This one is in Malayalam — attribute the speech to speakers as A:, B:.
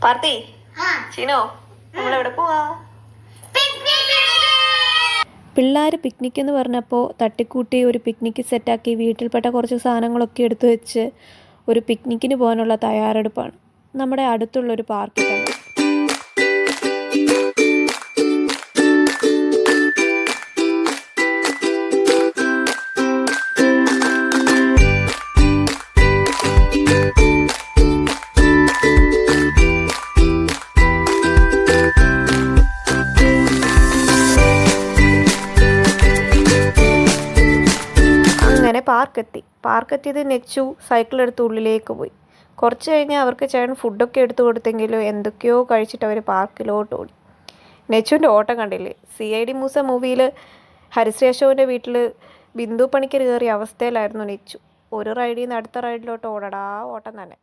A: പാർത്തി ചീനോ നമ്മളെവിടെ പോവാ? പിള്ളേർ പിക്നിക് എന്ന് പറഞ്ഞപ്പോൾ തട്ടിക്കൂട്ടി ഒരു പിക്നിക് സെറ്റാക്കി വീട്ടിൽപ്പെട്ട കുറച്ച് സാധനങ്ങളൊക്കെ എടുത്തു വെച്ച് ഒരു പിക്നിക്കിന് പോകാനുള്ള തയ്യാറെടുപ്പാണ്. നമ്മുടെ അടുത്തുള്ളൊരു പാർക്കിൽ തന്നെ. അങ്ങനെ പാർക്കെത്തിയത് നെച്ചു സൈക്കിളെടുത്ത് ഉള്ളിലേക്ക് പോയി. കുറച്ച് കഴിഞ്ഞ് അവർക്ക് ചേട്ടൻ ഫുഡൊക്കെ എടുത്തു കൊടുത്തെങ്കിലും എന്തൊക്കെയോ കഴിച്ചിട്ട് അവർ പാർക്കിലോട്ട് ഓടി. നെച്ചുവിൻ്റെ ഓട്ടം കണ്ടില്ലേ? CID മൂസ മൂവിയിൽ ഹരിശ്രീ അശോകൻ്റെ വീട്ടിൽ ബിന്ദു പണിക്കർ കയറിയ അവസ്ഥയിലായിരുന്നു നെച്ചു. ഒരു റൈഡിൽ നിന്ന് അടുത്ത റൈഡിലോട്ട് ഓടടാ ഓട്ടം തന്നെ.